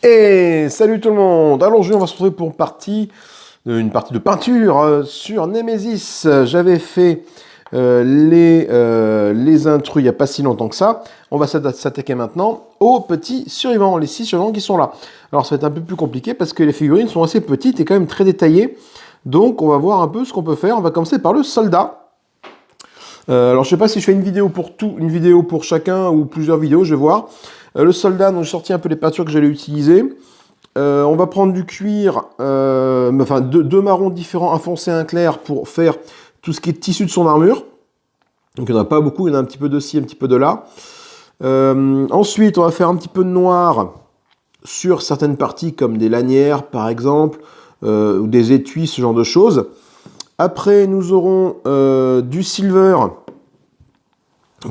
Et salut tout le monde. Alors aujourd'hui on va se retrouver pour une partie de peinture sur Nemesis. J'avais fait les intrus il n'y a pas si longtemps que ça. On va s'attaquer maintenant aux petits survivants, les 6 survivants qui sont là. Alors ça va être un peu plus compliqué parce que les figurines sont assez petites et quand même très détaillées. Donc on va voir un peu ce qu'on peut faire. On va commencer par le soldat. Alors je sais pas si je fais une vidéo une vidéo pour chacun ou plusieurs vidéos, je vais voir. Le soldat, donc j'ai sorti un peu les peintures que j'allais utiliser. On va prendre du cuir, enfin deux marrons différents, un foncé et un clair pour faire tout ce qui est tissu de son armure. Donc il n'y en a pas beaucoup, il y en a un petit peu de ci, un petit peu de là. Ensuite, on va faire un petit peu de noir sur certaines parties comme des lanières par exemple, ou des étuis, ce genre de choses. Après, nous aurons du silver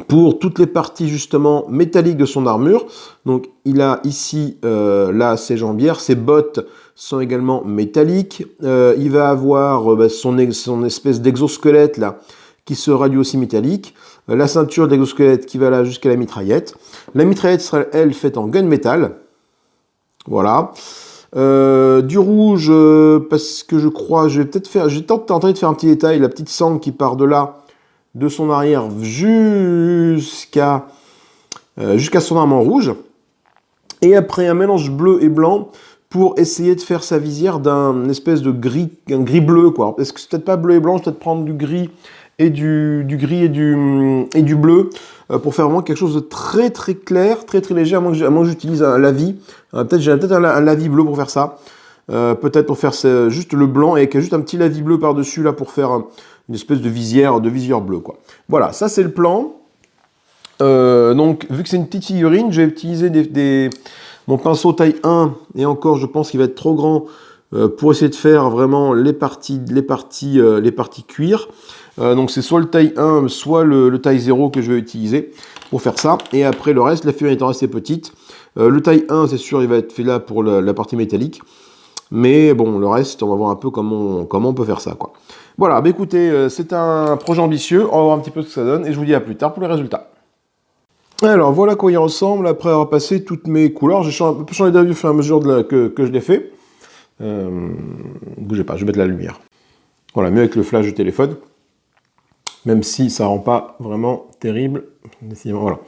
pour toutes les parties justement métalliques de son armure. Donc il a ici, là, ses jambières, ses bottes sont également métalliques. Il va avoir son espèce d'exosquelette là, qui sera lui aussi métallique. La ceinture d'exosquelette qui va là jusqu'à la mitraillette. La mitraillette sera, elle, faite en gunmetal. Voilà. Du rouge, parce que je crois, je vais peut-être faire, j'ai tenté de faire un petit détail, la petite sangle qui part de là, de son arrière jusqu'à son arme en rouge. Et après un mélange bleu et blanc pour essayer de faire sa visière d'un espèce de gris, un gris bleu quoi. Est-ce que c'est peut-être pas bleu et blanc, je vais peut-être prendre du gris et du gris et du bleu pour faire vraiment quelque chose de très très clair, très très léger, à moins que j'utilise un lavis. J'ai peut-être un lavis bleu pour faire ça. Peut-être pour faire juste le blanc et juste un petit lavis bleu par-dessus là pour faire une espèce de visière bleue quoi. Voilà, ça c'est le plan. Donc vu que c'est une petite figurine, j'ai utilisé mon pinceau taille 1 et encore je pense qu'il va être trop grand pour essayer de faire vraiment les parties cuir. Donc c'est soit le taille 1 soit le taille 0 que je vais utiliser pour faire ça. Et après le reste, la figurine étant assez petite, le taille 1 c'est sûr il va être fait là pour la partie métallique. Mais bon, le reste, on va voir un peu comment on peut faire ça, quoi. Voilà, bah écoutez, c'est un projet ambitieux, on va voir un petit peu ce que ça donne, et je vous dis à plus tard pour les résultats. Alors, voilà à quoi il ressemble après avoir passé toutes mes couleurs. J'ai un peu changé d'avis au fur et à mesure que je l'ai fait. Bougez pas, je vais mettre la lumière. Voilà, mieux avec le flash du téléphone. Même si ça rend pas vraiment terrible. Décidément, voilà.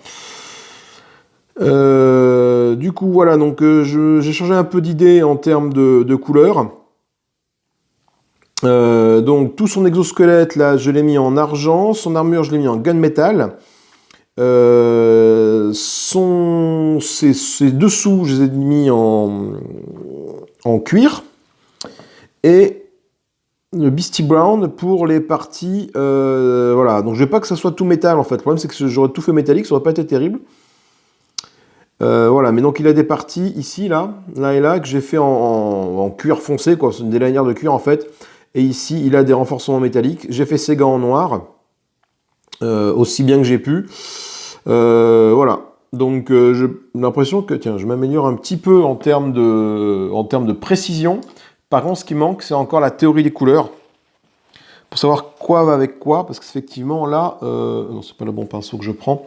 Du coup, voilà, donc j'ai changé un peu d'idée en termes de couleurs. Donc tout son exosquelette, là, je l'ai mis en argent. Son armure, je l'ai mis en gunmetal. Ses dessous, je les ai mis en cuir. Et le Beastie Brown pour les parties... voilà, donc je veux pas que ça soit tout métal, en fait. Le problème, c'est que j'aurais tout fait métallique, ça aurait pas été terrible. Voilà, mais donc il a des parties ici, là et là, que j'ai fait en cuir foncé, quoi. C'est des lanières de cuir, en fait. Et ici, il a des renforcements métalliques. J'ai fait ses gants en noir, aussi bien que j'ai pu. Voilà. Donc, j'ai l'impression que, tiens, je m'améliore un petit peu en termes de précision. Par contre, ce qui manque, c'est encore la théorie des couleurs. Pour savoir quoi va avec quoi, parce qu'effectivement, là, non, c'est pas le bon pinceau que je prends.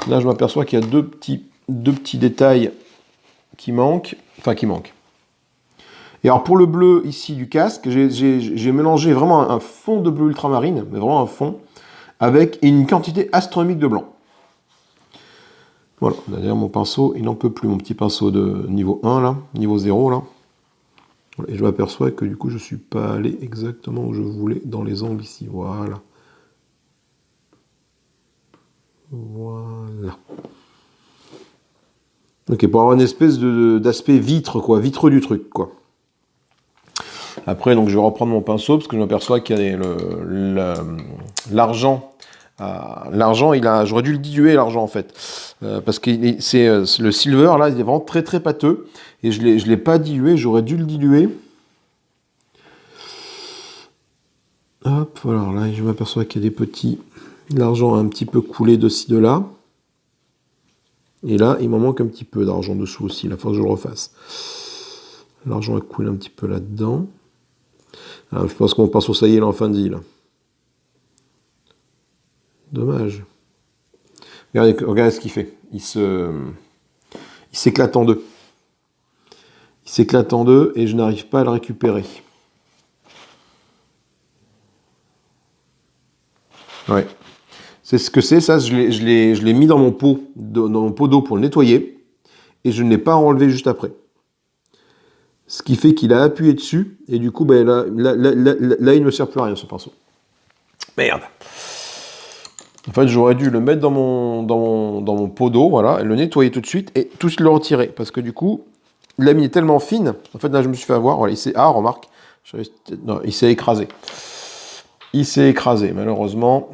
Là, je m'aperçois qu'il y a deux petits détails qui manquent. Enfin, qui manquent. Et alors pour le bleu ici du casque, j'ai mélangé vraiment un fond de bleu ultramarine, mais vraiment un fond, avec une quantité astronomique de blanc. Voilà, d'ailleurs mon pinceau, il n'en peut plus, mon petit pinceau de niveau 1 là, niveau 0 là. Et je m'aperçois que du coup je ne suis pas allé exactement où je voulais dans les angles ici, voilà. Voilà. Ok, pour avoir une espèce d'aspect vitre, quoi, vitreux du truc, quoi. Après, donc, je vais reprendre mon pinceau parce que je m'aperçois qu'il y a l'argent. J'aurais dû le diluer l'argent en fait, parce que c'est le silver là, il est vraiment très très pâteux et je l'ai pas dilué. J'aurais dû le diluer. Hop, voilà, là, je m'aperçois qu'il y a des petits. L'argent a un petit peu coulé de ci de là. Et là, il m'en manque un petit peu d'argent dessous aussi. Il faut que je le refasse. L'argent a coulé un petit peu là-dedans. Je pense qu'on pense au ça y est, là, en fin de vie, là. Dommage. Regardez ce qu'il fait. Il s'éclate en deux. s'éclate en deux et je n'arrive pas à le récupérer. Ouais. C'est ce que c'est, ça, je l'ai mis dans mon pot d'eau pour le nettoyer, et je ne l'ai pas enlevé juste après. Ce qui fait qu'il a appuyé dessus, et du coup, ben, là, il ne me sert plus à rien, ce pinceau. Merde. En fait, j'aurais dû le mettre dans mon pot d'eau, voilà, et le nettoyer tout de suite, et tout de suite le retirer, parce que du coup, la mine est tellement fine, en fait, là, je me suis fait avoir, voilà, remarque, non, il s'est écrasé. Il s'est écrasé, malheureusement.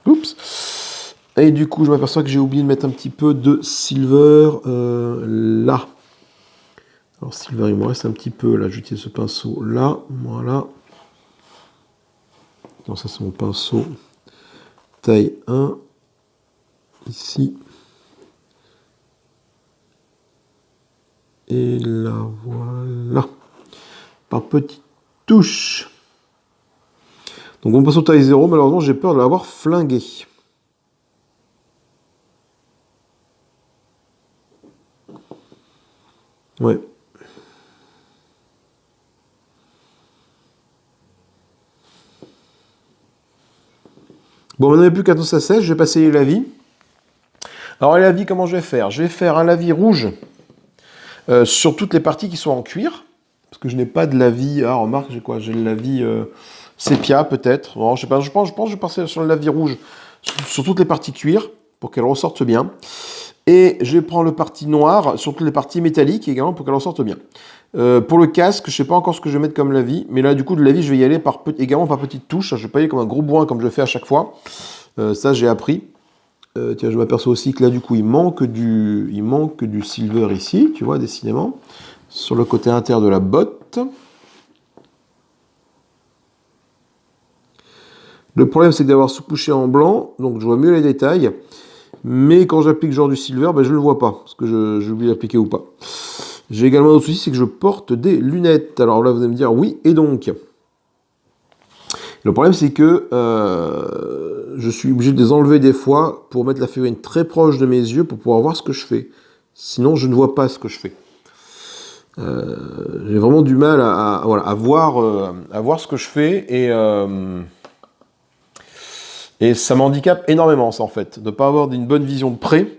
Oups. Et du coup, je m'aperçois que j'ai oublié de mettre un petit peu de silver là. Alors, silver, il me reste un petit peu. Là, j'utilise ce pinceau là. Voilà. Non, ça, c'est mon pinceau taille 1. Ici. Et là, voilà. Par petites touches. Donc, mon pinceau taille 0, malheureusement, j'ai peur de l'avoir flingué. Ouais. Bon, maintenant, il n'y a plus qu'à attendre ça sèche. Je vais passer les lavis. Alors, les lavis, comment je vais faire? Je vais faire un lavis rouge sur toutes les parties qui sont en cuir. Parce que je n'ai pas de lavis. Ah, remarque, j'ai quoi? J'ai le lavis sépia, peut-être. Bon, je sais pas, je pense que je vais passer sur le lavis rouge sur toutes les parties cuir pour qu'elles ressortent bien. Et je vais prendre le parti noir sur toutes les parties métalliques également pour qu'elles ressortent bien. Pour le casque, je ne sais pas encore ce que je vais mettre comme lavis, mais là, du coup, de lavis, je vais y aller également par petites touches. Je ne vais pas y aller comme un gros bourrin comme je fais à chaque fois. Ça, j'ai appris. Tiens, je m'aperçois aussi que là, du coup, il manque du silver ici, tu vois, décidément, sur le côté intérieur de la botte. Le problème, c'est d'avoir sous-couché en blanc, donc je vois mieux les détails. Mais quand j'applique genre du silver, ben, je ne le vois pas, parce que j'ai oublié d'appliquer ou pas. J'ai également un autre souci, c'est que je porte des lunettes. Alors là, vous allez me dire, oui, et donc? Le problème, c'est que je suis obligé de les enlever des fois pour mettre la figurine très proche de mes yeux pour pouvoir voir ce que je fais. Sinon, je ne vois pas ce que je fais. J'ai vraiment du mal à voir ce que je fais et ça m'handicape énormément, ça, en fait, de ne pas avoir une bonne vision de près.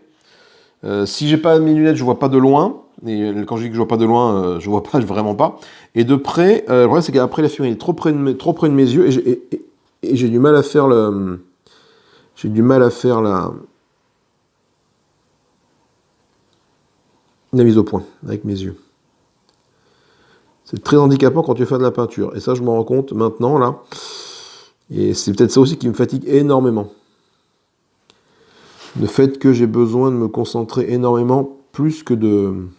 Si j'ai pas mes lunettes, je vois pas de loin. Et quand je dis que je vois pas de loin, je vois pas vraiment pas. Et de près, le problème c'est qu'après la figurine est trop près de mes yeux et j'ai du mal à faire la mise au point avec mes yeux. C'est très handicapant quand tu fais de la peinture. Et ça, je m'en rends compte maintenant là. Et c'est peut-être ça aussi qui me fatigue énormément. Le fait que j'ai besoin de me concentrer énormément plus que de...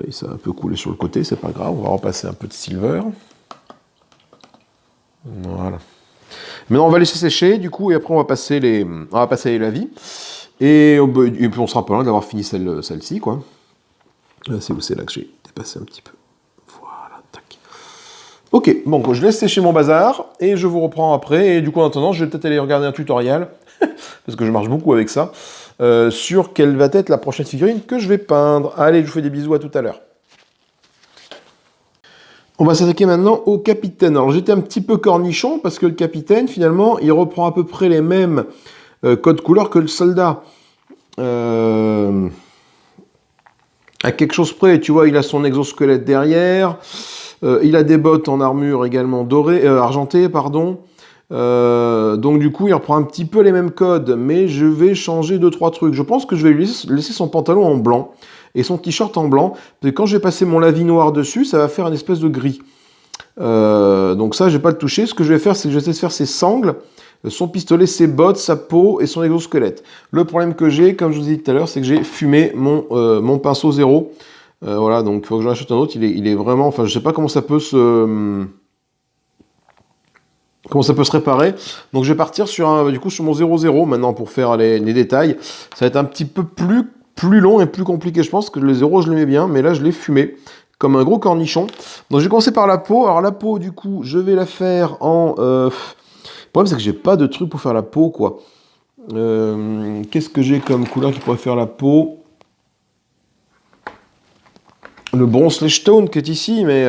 et ça a un peu coulé sur le côté, c'est pas grave, on va repasser un peu de silver. Voilà. Maintenant on va laisser sécher du coup et après on va passer les lavis. Et puis on sera pas loin d'avoir fini celle-ci quoi. C'est où c'est là que j'ai dépassé un petit peu. Voilà, tac. Ok, bon, je laisse sécher mon bazar et je vous reprends après. Et du coup en attendant, je vais peut-être aller regarder un tutoriel, parce que je marche beaucoup avec ça, sur quelle va être la prochaine figurine que je vais peindre. Allez, je vous fais des bisous, à tout à l'heure. On va s'attaquer maintenant au capitaine. Alors j'étais un petit peu cornichon, parce que le capitaine, finalement, il reprend à peu près les mêmes codes couleurs que le soldat. À quelque chose près, tu vois, il a son exosquelette derrière, il a des bottes en armure également argentées, pardon. Donc du coup, il reprend un petit peu les mêmes codes, mais je vais changer 2-3 trucs. Je pense que je vais lui laisser son pantalon en blanc et son t-shirt en blanc. Et quand je vais passer mon lavis noir dessus, ça va faire une espèce de gris. Donc ça, je vais pas le toucher. Ce que je vais faire, c'est que je vais essayer de faire ses sangles, son pistolet, ses bottes, sa peau et son exosquelette. Le problème que j'ai, comme je vous ai dit tout à l'heure, c'est que j'ai fumé mon pinceau 0. Voilà, donc il faut que j'en achète un autre. Il est vraiment... Enfin, je sais pas comment ça peut se réparer. Donc je vais partir sur mon 0,0 maintenant pour faire les détails. Ça va être un petit peu plus long et plus compliqué, je pense, que le 0, je l'aimais bien, mais là, je l'ai fumé comme un gros cornichon. Donc je vais commencer par la peau. Alors la peau, du coup, je vais la faire en... Le problème, c'est que j'ai pas de truc pour faire la peau, quoi. Qu'est-ce que j'ai comme couleur qui pourrait faire la peau? Le bronze Leshstone qui est ici, mais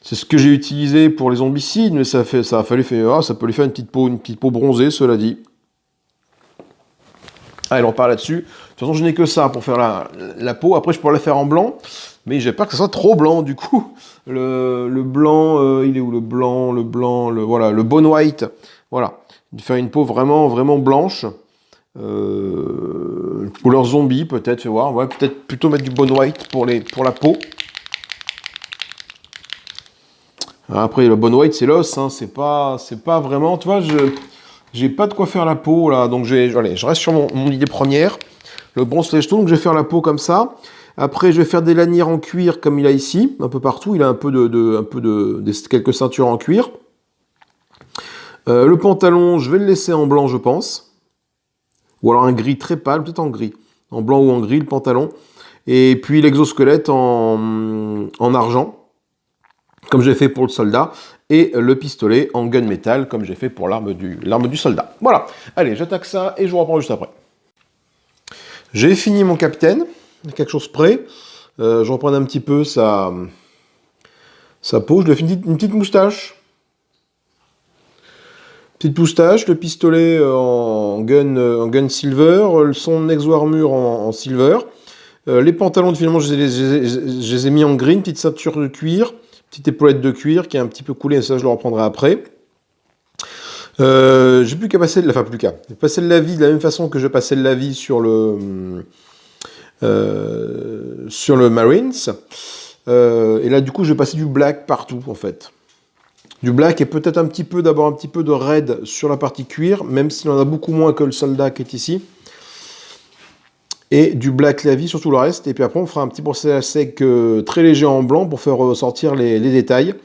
c'est ce que j'ai utilisé pour les zombicides, mais ça a fallu faire, ça peut lui faire une petite peau bronzée, cela dit. Allez, on repart là-dessus. De toute façon, je n'ai que ça pour faire la peau. Après, je pourrais la faire en blanc, mais j'ai peur que ça soit trop blanc, du coup. Le blanc, il est où le blanc, voilà, le bone white. Voilà, de faire une peau vraiment, vraiment blanche. Couleur zombie, peut-être, fais voir. Ouais, peut-être plutôt mettre du bone white pour la peau. Après, le bone white, c'est l'os, hein, c'est pas vraiment, tu vois, j'ai pas de quoi faire la peau, là, donc allez, je reste sur mon idée première, le bronze Leshstone, donc je vais faire la peau comme ça. Après, je vais faire des lanières en cuir, comme il a ici, un peu partout, il a un peu quelques ceintures en cuir. Le pantalon, je vais le laisser en blanc, je pense, ou alors un gris très pâle, peut-être en gris, en blanc ou en gris, le pantalon. Et puis l'exosquelette en argent, comme j'ai fait pour le soldat, et le pistolet en gunmetal, comme j'ai fait pour l'arme du soldat. Voilà, allez, j'attaque ça, et je vous reprends juste après. J'ai fini mon capitaine, quelque chose près. Je reprends un petit peu sa peau, je lui ai fait une petite moustache. Petite moustache, le pistolet en gun silver, son exo-armure en silver. Les pantalons, finalement, je les ai mis en green, petite ceinture de cuir, petite épaulette de cuir qui est un petit peu coulée, ça je le reprendrai après. J'ai plus qu'à passer passer le lavis de la même façon que je passais le lavis sur le Marines. Et là, du coup, je vais passer du black partout, en fait. Du black et peut-être d'abord un petit peu de red sur la partie cuir, même s'il en a beaucoup moins que le soldat qui est ici. Et du black lavis sur tout le reste. Et puis après, on fera un petit brossage à sec très léger en blanc pour faire ressortir les détails,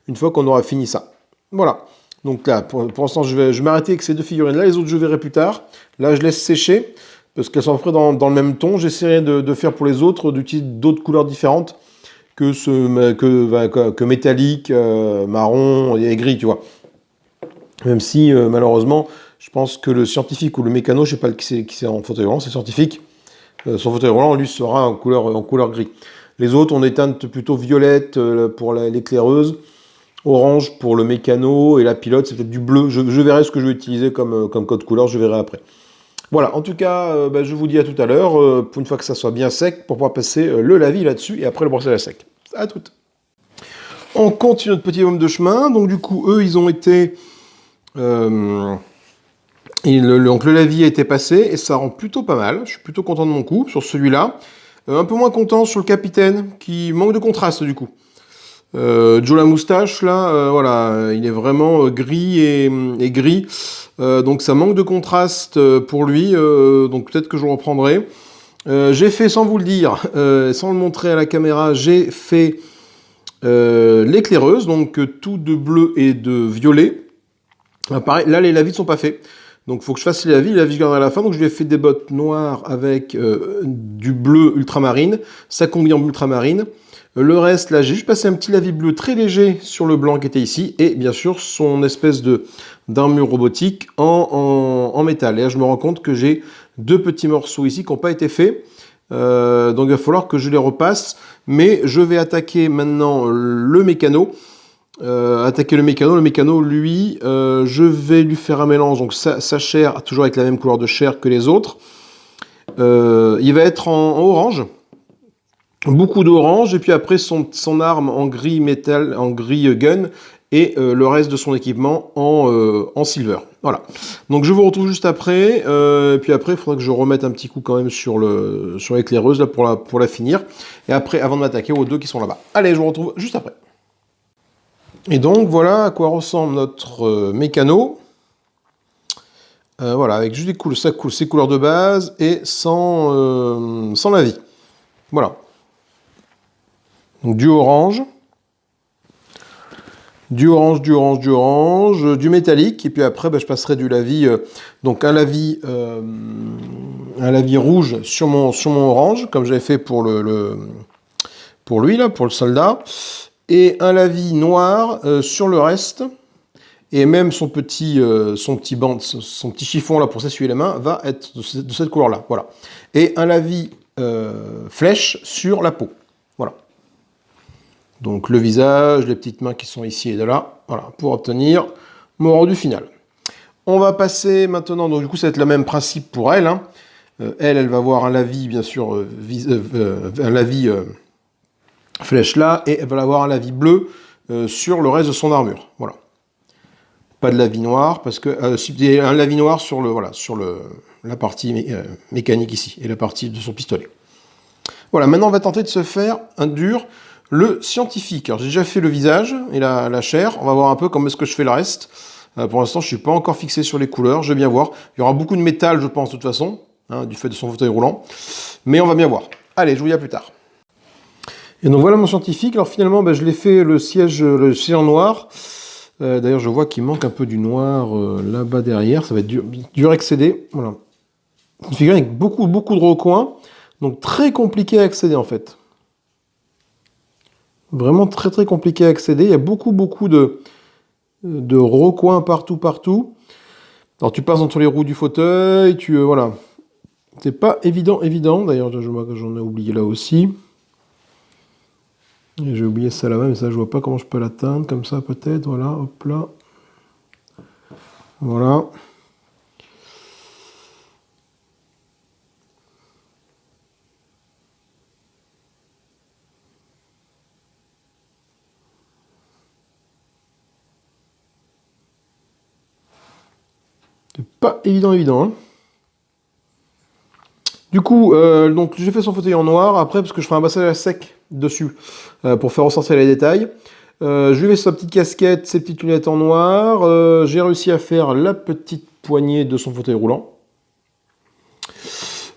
une fois qu'on aura fini ça. Voilà. Donc là, pour l'instant, je vais m'arrêter avec ces deux figurines-là. Les autres, je verrai plus tard. Là, je laisse sécher, parce qu'elles sont à peu près dans le même ton. J'essaierai de faire pour les autres, d'utiliser d'autres couleurs différentes que métallique, marron et gris, tu vois. Même si, malheureusement, je pense que le scientifique ou le mécano, je sais pas qui c'est en fauteuil roulant, c'est scientifique. Son fauteuil roulant, lui, sera en couleur gris. Les autres, on est teintes plutôt violette pour l'éclaireuse, orange pour le mécano, et la pilote, c'est peut-être du bleu. Je verrai ce que je vais utiliser comme code couleur, je verrai après. Voilà, en tout cas, je vous dis à tout à l'heure, pour une fois que ça soit bien sec, pour pouvoir passer le lavis là-dessus, et après le brossage à sec. À toutes. On continue notre petit homme de chemin, donc du coup, eux, ils ont été... donc le lavis a été passé, et ça rend plutôt pas mal. Je suis plutôt content de mon coup sur celui-là. Un peu moins content sur le capitaine, qui manque de contraste du coup. Joe la moustache, là, voilà, il est vraiment gris et gris. Donc ça manque de contraste pour lui, donc peut-être que je le reprendrai. J'ai fait, sans vous le dire, sans le montrer à la caméra, j'ai fait l'éclaireuse, donc tout de bleu et de violet. Pareil, là les lavis ne sont pas faits. Donc il faut que je fasse les lavis je garderai à la fin. Donc je lui ai fait des bottes noires avec du bleu ultramarine, sa combi en ultramarine. Le reste, là, j'ai juste passé un petit lavis bleu très léger sur le blanc qui était ici, et bien sûr son espèce d'armure robotique en métal. Et là, je me rends compte que j'ai deux petits morceaux ici qui n'ont pas été faits, donc il va falloir que je les repasse, mais je vais attaquer maintenant le mécano. Le mécano, lui, je vais lui faire un mélange, donc sa chair, toujours avec la même couleur de chair que les autres. Il va être en orange. Beaucoup d'orange, et puis après son arme en gris métal, en gris gun, et le reste de son équipement en silver. Voilà. Donc je vous retrouve juste après, puis après il faudra que je remette un petit coup quand même sur l'éclaireuse là pour la finir, et après avant de m'attaquer aux deux qui sont là-bas. Allez, je vous retrouve juste après. Et donc voilà à quoi ressemble notre mécano. Voilà, avec juste ses couleurs de base et sans la vie. Voilà. Donc du orange, du métallique, et puis après je passerai du lavis, donc un lavis rouge sur mon orange, comme j'avais fait pour lui là, pour le soldat, et un lavis noir sur le reste, Et même son petit chiffon là pour s'essuyer les mains va être de cette couleur-là. Voilà. Et un lavis flèche sur la peau. Voilà. Donc le visage, les petites mains qui sont ici et de là. Voilà, pour obtenir mon rendu final. On va passer maintenant, donc du coup ça va être le même principe pour elle. Hein. Elle va avoir un lavis, bien sûr, un lavis flèche là, et elle va avoir un lavis bleu sur le reste de son armure. Voilà. Pas de lavis noir, parce que un lavis noir sur la partie mécanique ici, et la partie de son pistolet. Voilà, maintenant on va tenter de se faire un dur, le scientifique. Alors j'ai déjà fait le visage et la chair, on va voir un peu comment est-ce que je fais le reste. Pour l'instant, je ne suis pas encore fixé sur les couleurs, je vais bien voir. Il y aura beaucoup de métal, je pense, de toute façon, hein, du fait de son fauteuil roulant. Mais on va bien voir. Allez, je vous dis à plus tard. Et donc voilà mon scientifique. Alors finalement, je l'ai fait le siège en noir. D'ailleurs, je vois qu'il manque un peu du noir là-bas derrière. Ça va être dur à accéder. Voilà. Une figurine avec beaucoup de recoins. Donc très compliqué à accéder en fait. Vraiment très compliqué à accéder. Il y a beaucoup de recoins partout. Alors tu passes entre les roues du fauteuil, voilà. C'est pas évident. D'ailleurs, je vois que j'en ai oublié là aussi. Et j'ai oublié ça là-bas, mais ça je vois pas comment je peux l'atteindre, comme ça peut-être, voilà, hop là. Voilà. C'est pas évident, hein. Du coup, donc j'ai fait son fauteuil en noir, après parce que je ferai un passage à sec dessus, pour faire ressortir les détails. Je lui ai fait sa petite casquette, ses petites lunettes en noir, j'ai réussi à faire la petite poignée de son fauteuil roulant.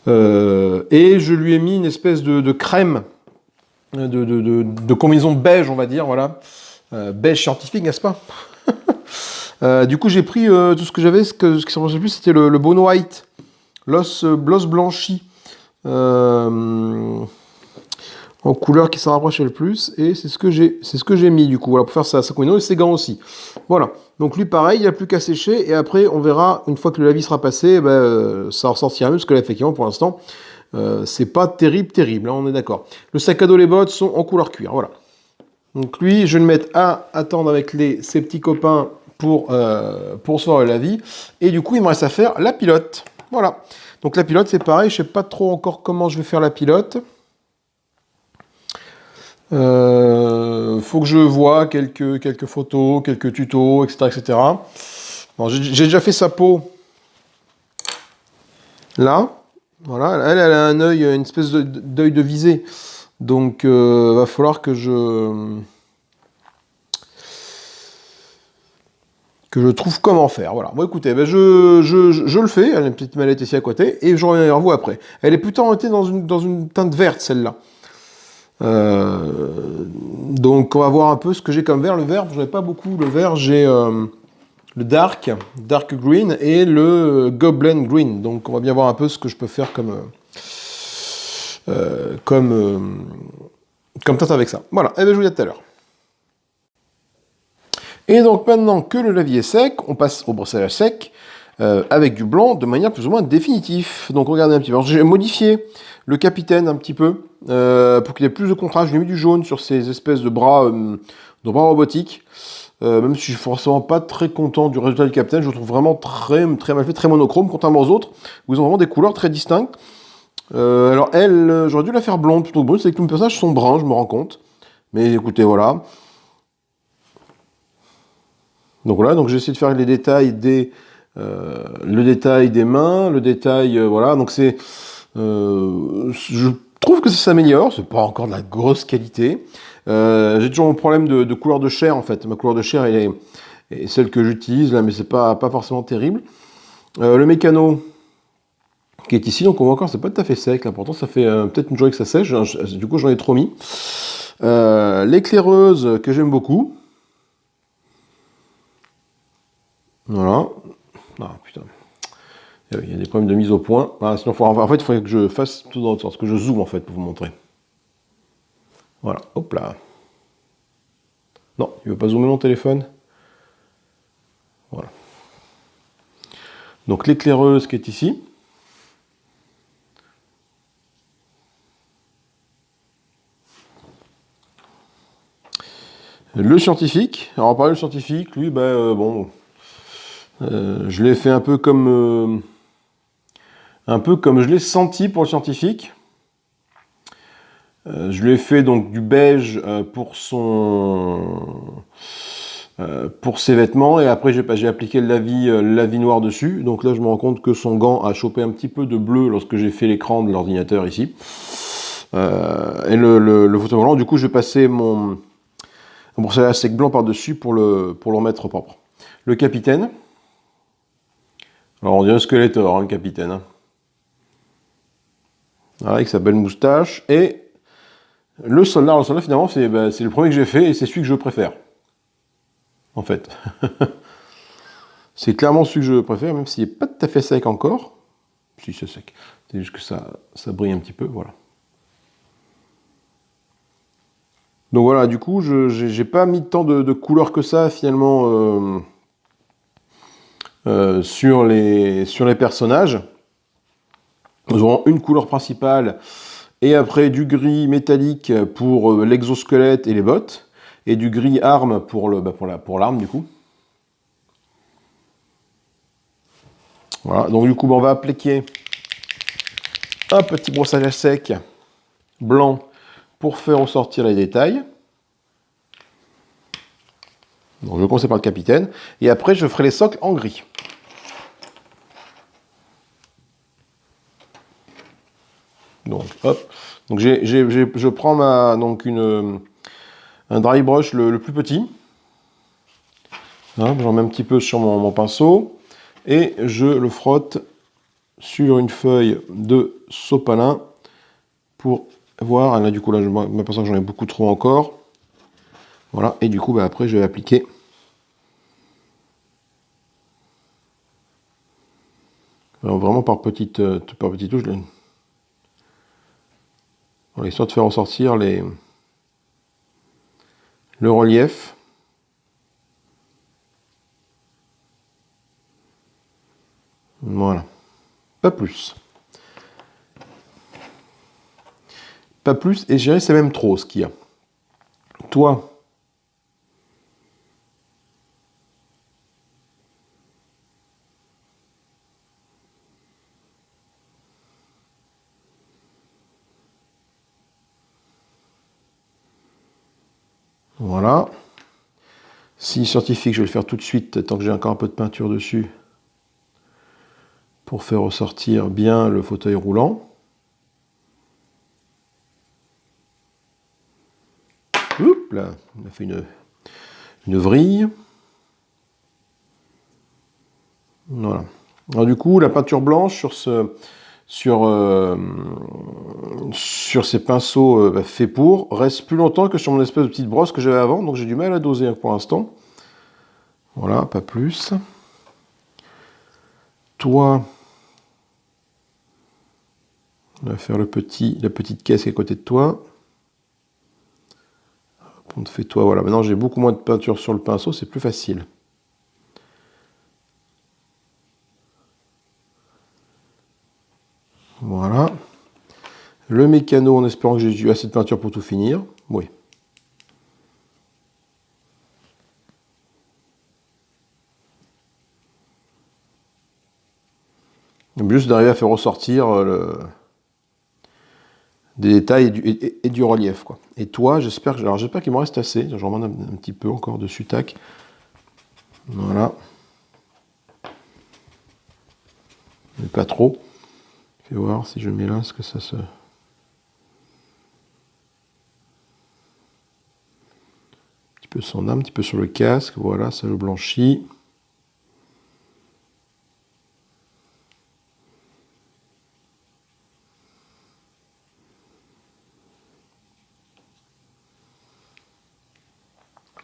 Et je lui ai mis une espèce de crème, de combinaison beige, on va dire, voilà. Beige scientifique, n'est-ce pas? Du coup, j'ai pris tout ce que j'avais, ce qui s'en rapprochait le plus, c'était le Bone White, l'os blanchi, en couleur qui s'en rapprochait le plus, et c'est ce que j'ai mis, du coup, voilà, pour faire sa combinaison, et ses gants aussi. Voilà, donc lui, pareil, il n'y a plus qu'à sécher, et après, on verra, une fois que le lavis sera passé, ça ressortira mieux, parce que là, effectivement, pour l'instant, c'est pas terrible, hein, on est d'accord. Le sac à dos, les bottes sont en couleur cuir, voilà. Donc lui, je vais le mettre à attendre avec ses petits copains pour recevoir le lavis. Et du coup, il me reste à faire la pilote. Voilà. Donc la pilote, c'est pareil. Je ne sais pas trop encore comment je vais faire la pilote. Faut que je voie quelques photos, quelques tutos, etc. Bon, j'ai déjà fait sa peau. Là. Voilà. Elle a un œil, une espèce d'œil de visée. Donc, va falloir que je trouve comment faire. Voilà. Bon, écoutez, je le fais. Elle a une petite mallette ici à côté, et je reviens vers vous après. Elle est plutôt orientée dans une teinte verte, celle-là. Donc, on va voir un peu ce que j'ai comme vert. Le vert, je n'en ai pas beaucoup. Le vert, j'ai le dark green et le goblin green. Donc, on va bien voir un peu ce que je peux faire comme teinte avec ça. Voilà. Et je vous dis à tout à l'heure. Et donc maintenant que le lavis est sec, on passe au brossage sec avec du blanc de manière plus ou moins définitive. Donc regardez un petit peu. J'ai modifié le capitaine un petit peu pour qu'il ait plus de contraste. J'ai mis du jaune sur ces espèces de bras robotiques. Même si je suis forcément pas très content du résultat du capitaine, je le trouve vraiment très mal fait, très monochrome, contrairement aux autres, où ils ont vraiment des couleurs très distinctes. Alors elle, j'aurais dû la faire blonde plutôt que brune, c'est que tous mes personnages sont bruns, je me rends compte. Mais écoutez, voilà. Donc voilà, donc j'ai essayé de faire les détails le détail des mains, le détail, voilà. Donc c'est, je trouve que ça s'améliore. C'est pas encore de la grosse qualité. J'ai toujours mon problème de couleur de chair en fait. Ma couleur de chair est celle que j'utilise là, mais c'est pas forcément terrible. Le mécano qui est ici, donc on voit encore, c'est pas tout à fait sec. Là, pourtant ça fait peut-être une journée que ça sèche. Du coup, j'en ai trop mis. L'éclaireuse que j'aime beaucoup. Voilà. Ah putain. Il y a des problèmes de mise au point. Ah, sinon, en fait, il faudrait que je fasse tout dans l'autre sens, que je zoome en fait pour vous montrer. Voilà. Hop là. Non, il veut pas zoomer mon téléphone. Voilà. Donc l'éclaireuse qui est ici. Le scientifique. Alors pareil, le scientifique, lui, bon, je l'ai fait un peu comme je l'ai senti pour le scientifique. Je lui ai fait donc du beige pour ses vêtements, et après j'ai appliqué le lavis noir dessus. Donc là je me rends compte que son gant a chopé un petit peu de bleu lorsque j'ai fait l'écran de l'ordinateur ici. Et le fauteuil roulant, du coup je vais passer mon brossage à sec blanc par-dessus pour le remettre propre. Le capitaine. Alors on dirait un Skeletor, hein, le capitaine. Hein. Voilà, avec sa belle moustache. Et le soldat finalement, c'est le premier que j'ai fait et c'est celui que je préfère. En fait. C'est clairement celui que je préfère, même s'il n'est pas tout à fait sec encore. Si, c'est sec. C'est juste que ça brille un petit peu, voilà. Donc voilà, du coup, je n'ai pas mis tant de couleurs que ça, finalement, sur les personnages. Nous aurons une couleur principale, et après du gris métallique pour l'exosquelette et les bottes, et du gris arme pour l'arme, du coup. Voilà, donc du coup, on va appliquer un petit brossage à sec blanc pour faire ressortir les détails. Donc je commence par le capitaine, et après je ferai les socles en gris. Donc hop, donc je prends un dry brush le plus petit. Hein, j'en mets un petit peu sur mon pinceau, et je le frotte sur une feuille de sopalin pour voir. Là du coup là je m'aperçois que j'en ai beaucoup trop encore. Voilà, et du coup après je vais appliquer vraiment par petites touches, voilà, histoire de faire ressortir le relief. Voilà, pas plus. Pas plus, et je dirais c'est même trop ce qu'il y a. Toi, voilà. Si scientifique, je vais le faire tout de suite, tant que j'ai encore un peu de peinture dessus, pour faire ressortir bien le fauteuil roulant. Oups, là, on a fait une vrille. Voilà. Alors du coup, la peinture blanche sur ces pinceaux faits pour reste plus longtemps que sur mon espèce de petite brosse que j'avais avant, donc j'ai du mal à doser pour l'instant. Voilà, pas plus. Toi, on va faire la petite caisse qui est à côté de toi. On te fait toi, voilà. Maintenant j'ai beaucoup moins de peinture sur le pinceau, c'est plus facile. Voilà. Le mécano, en espérant que j'ai eu assez de peinture pour tout finir. Oui. Juste d'arriver à faire ressortir des détails et du relief, quoi. Et toi, j'espère qu'il m'en reste assez. J'en remets un petit peu encore dessus, tac. Voilà. Mais pas trop. Je vais voir si je mets là, est-ce que ça se... Un petit peu son âme, un petit peu sur le casque. Voilà, ça le blanchit.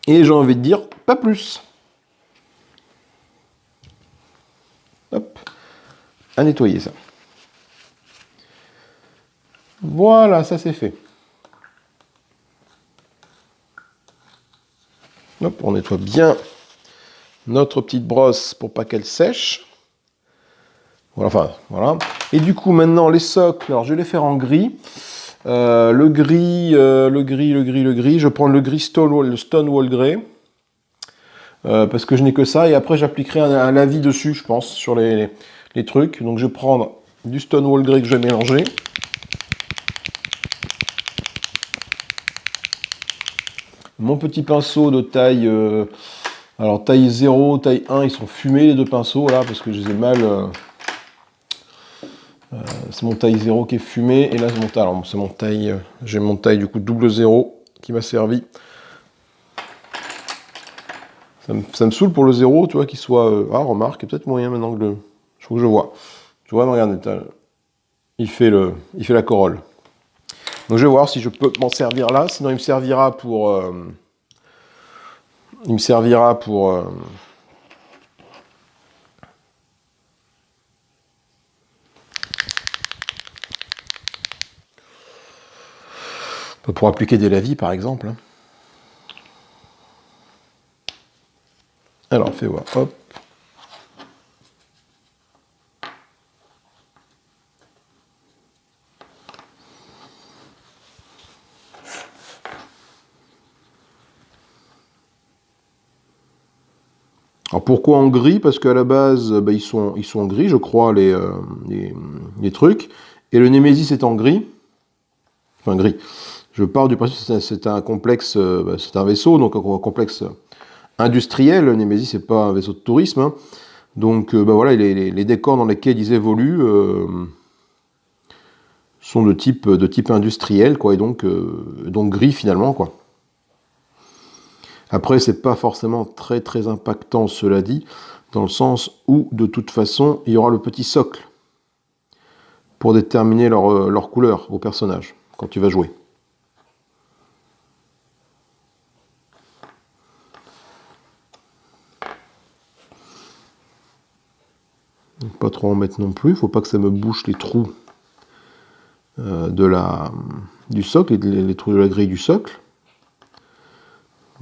Et j'ai envie de dire, pas plus. Hop. À nettoyer ça. Voilà, ça c'est fait. Hop, on nettoie bien notre petite brosse pour pas qu'elle sèche. Voilà, enfin, voilà. Et du coup, maintenant, les socles, alors je vais les faire en gris. Le gris, je prends le gris Stonewall Grey. Parce que je n'ai que ça, et après j'appliquerai un lavis dessus, je pense, sur les trucs. Donc je vais prendre du Stonewall Grey que je vais mélanger. Mon petit pinceau de taille, alors taille 0, taille 1, ils sont fumés les deux pinceaux là, parce que je les ai mal... c'est mon taille 0 qui est fumé, et là c'est mon taille, j'ai mon taille du coup double 0 qui m'a servi. Ça me saoule pour le 0, tu vois, qu'il soit... Ah, remarque, il y a peut-être moyen maintenant que le... Je trouve que je vois. Tu vois, regarde, il fait la corolle. Donc je vais voir si je peux m'en servir là, sinon il me servira pour... pour appliquer des lavis, par exemple. Alors, fais voir, hop. Alors pourquoi en gris? Parce qu'à la base, ils sont en gris, je crois, les trucs. Et le Nemesis est en gris. Enfin, gris. Je pars du principe que c'est un complexe, c'est un vaisseau, donc un complexe industriel. Le Nemesis, c'est pas un vaisseau de tourisme. Hein. Donc voilà, les décors dans lesquels ils évoluent sont de type industriel, quoi, et donc gris finalement, quoi. Après, c'est pas forcément très très impactant, cela dit, dans le sens où, de toute façon, il y aura le petit socle pour déterminer leur couleur au personnage, quand tu vas jouer. Donc, pas trop en mettre non plus, faut pas que ça me bouche les trous du socle, les trous de la grille du socle.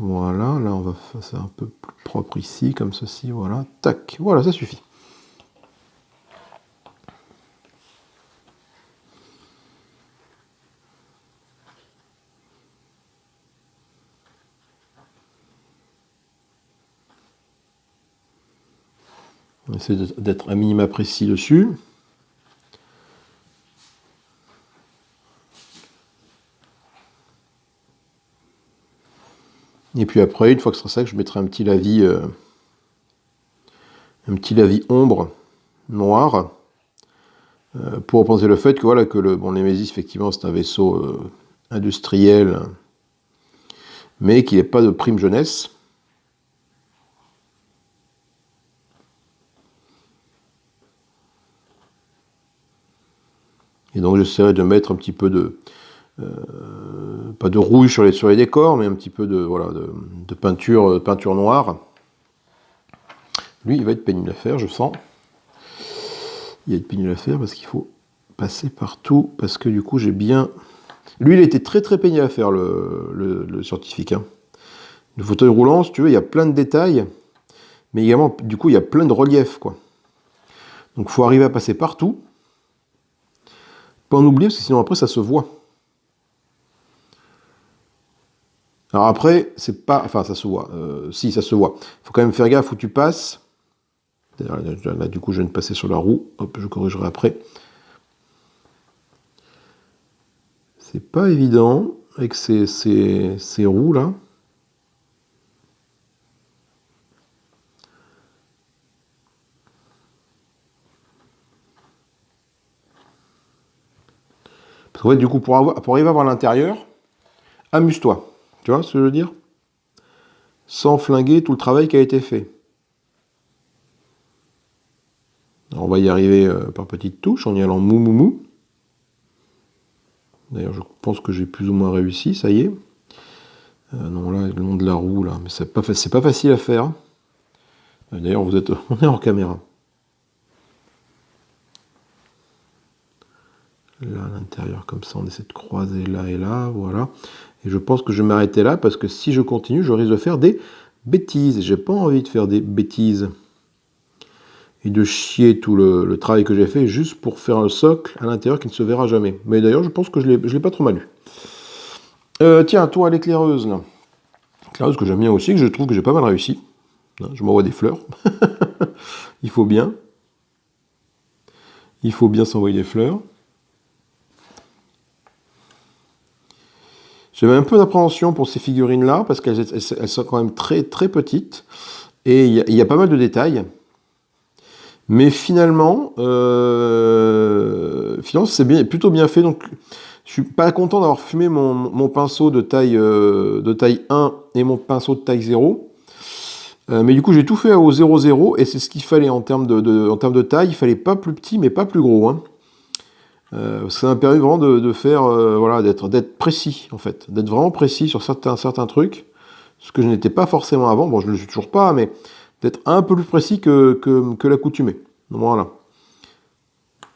Voilà, là on va faire ça un peu plus propre ici, comme ceci, voilà, tac, voilà, ça suffit. On essaie d'être un minima précis dessus. Et puis après, une fois que ce sera sec, je mettrai un petit lavis ombre noir pour représenter le fait que voilà que le Nemesis effectivement c'est un vaisseau industriel, mais qu'il n'y ait pas de prime jeunesse. Et donc j'essaierai de mettre un petit peu de pas de rouge sur les décors, mais un petit peu de peinture noire. Lui, il va être pénible à faire, je sens. Il va être pénible à faire parce qu'il faut passer partout, parce que du coup j'ai bien... Lui, il était très très pénible à faire, le scientifique. Hein. Le fauteuil roulant, si tu veux, il y a plein de détails, mais également, du coup, il y a plein de reliefs, quoi. Donc il faut arriver à passer partout. Pas en oublier, parce que sinon après ça se voit. Alors après, c'est pas... Enfin, ça se voit. Si, ça se voit. Il faut quand même faire gaffe où tu passes. Là, du coup, je viens de passer sur la roue. Hop, je corrigerai après. C'est pas évident avec ces roues-là. Parce qu'en fait, du coup, pour arriver à voir l'intérieur, amuse-toi. Tu vois ce que je veux dire? Sans flinguer tout le travail qui a été fait. Alors, on va y arriver par petites touches, en y allant mou mou mou. D'ailleurs, je pense que j'ai plus ou moins réussi, ça y est. Non, là, le long de la roue, là, mais c'est pas facile à faire. D'ailleurs, on est en caméra. Là, à l'intérieur, comme ça, on essaie de croiser là et là, voilà. Et je pense que je vais m'arrêter là, parce que si je continue, je risque de faire des bêtises. J'ai pas envie de faire des bêtises. Et de chier tout le travail que j'ai fait juste pour faire un socle à l'intérieur qui ne se verra jamais. Mais d'ailleurs, je pense que je l'ai pas trop mal eu. Tiens, toi, l'éclaireuse, là. L'éclaireuse que j'aime bien aussi, que je trouve que j'ai pas mal réussi. Je m'envoie des fleurs. Il faut bien. Il faut bien s'envoyer des fleurs. J'avais un peu d'appréhension pour ces figurines-là, parce qu'elles sont quand même très très petites. Et il y a pas mal de détails. Mais finalement, c'est plutôt bien fait. Donc, je suis pas content d'avoir fumé mon pinceau de taille 1 et mon pinceau de taille 0. Mais du coup, j'ai tout fait au 0,0 et c'est ce qu'il fallait en termes de taille. Il fallait pas plus petit, mais pas plus gros. Hein. Ça m'a permis vraiment de faire, voilà, d'être précis en fait, d'être vraiment précis sur certains trucs, ce que je n'étais pas forcément avant. Bon, je ne le suis toujours pas, mais d'être un peu plus précis que l'accoutumée. Voilà.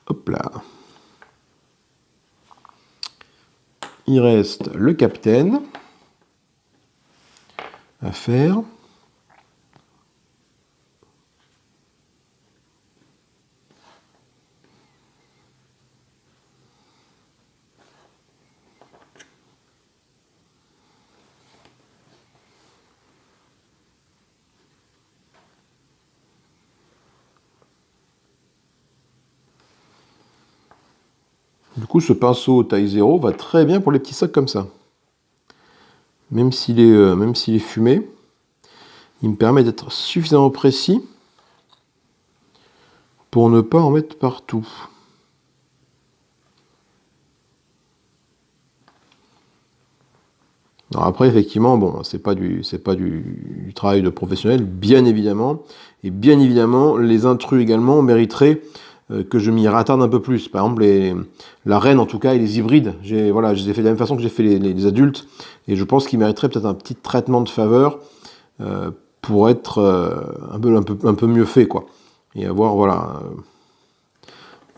Hop là. Il reste le capitaine à faire. Du coup, ce pinceau taille 0 va très bien pour les petits sacs comme ça. Même s'il est fumé, il me permet d'être suffisamment précis pour ne pas en mettre partout. Alors après, effectivement, bon, c'est pas du travail de professionnel, bien évidemment. Et bien évidemment, les intrus également mériteraient que je m'y rattarde un peu plus. Par exemple, la reine, en tout cas, et les hybrides, voilà, je les ai fait de la même façon que j'ai fait les adultes, et je pense qu'ils mériteraient peut-être un petit traitement de faveur pour être un peu mieux fait, quoi. Et avoir, voilà...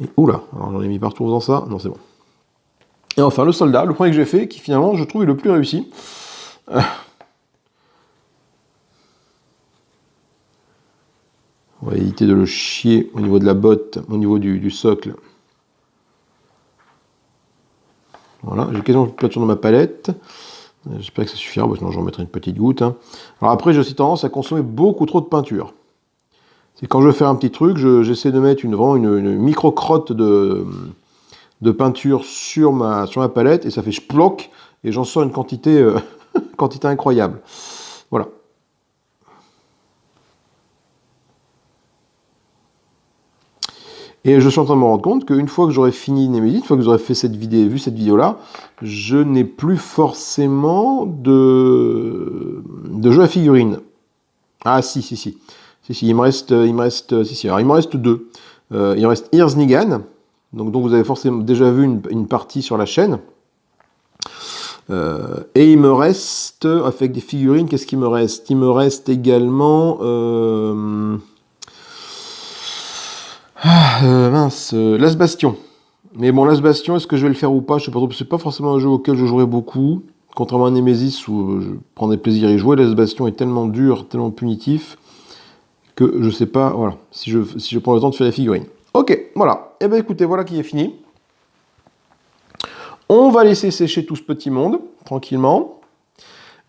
Et, oula, alors j'en ai mis partout dans ça. Non, c'est bon. Et enfin, le soldat, le premier que j'ai fait, qui finalement, je trouve, est le plus réussi. On va éviter de le chier au niveau de la botte, au niveau du socle. Voilà, j'ai quasiment plus de peinture dans ma palette. J'espère que ça suffira, sinon j'en mettrai une petite goutte. Hein. Alors après, j'ai aussi tendance à consommer beaucoup trop de peinture. C'est quand je veux faire un petit truc, j'essaie de mettre vraiment une micro-crotte de peinture sur ma palette, et ça fait sploc, et j'en sors une quantité, quantité incroyable. Voilà. Et je suis en train de me rendre compte qu'une fois que j'aurai fini Nemesis, une fois que j'aurai fait vu cette vidéo-là, je n'ai plus forcément de jeux à figurines. Ah si, il me reste deux. Il me reste Ears Nigan, dont vous avez forcément déjà vu une partie sur la chaîne. Et il me reste, avec des figurines, qu'est-ce qu'il me reste? Il me reste également... Last Bastion. Mais bon, Last Bastion, est-ce que je vais le faire ou pas? Je sais pas trop, c'est pas forcément un jeu auquel je jouerai beaucoup. Contrairement à Nemesis, où je prendrais plaisir à y jouer, Last Bastion est tellement dur, tellement punitif, que je sais pas, voilà, si je prends le temps de faire les figurines. Ok, voilà. Et ben écoutez, voilà qui est fini. On va laisser sécher tout ce petit monde, tranquillement.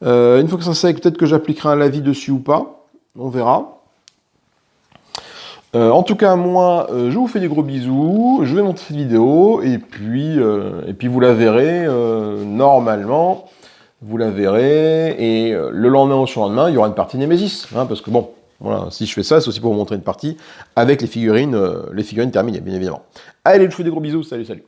Une fois que ça sec, peut-être que j'appliquerai un lavis dessus ou pas. On verra. En tout cas, moi, je vous fais des gros bisous. Je vais montrer cette vidéo. Et puis vous la verrez, normalement. Vous la verrez. Et le lendemain ou surlendemain, il y aura une partie Nemesis. Hein, parce que bon, voilà, si je fais ça, c'est aussi pour vous montrer une partie avec les figurines terminées, bien évidemment. Allez, je vous fais des gros bisous. Salut, salut.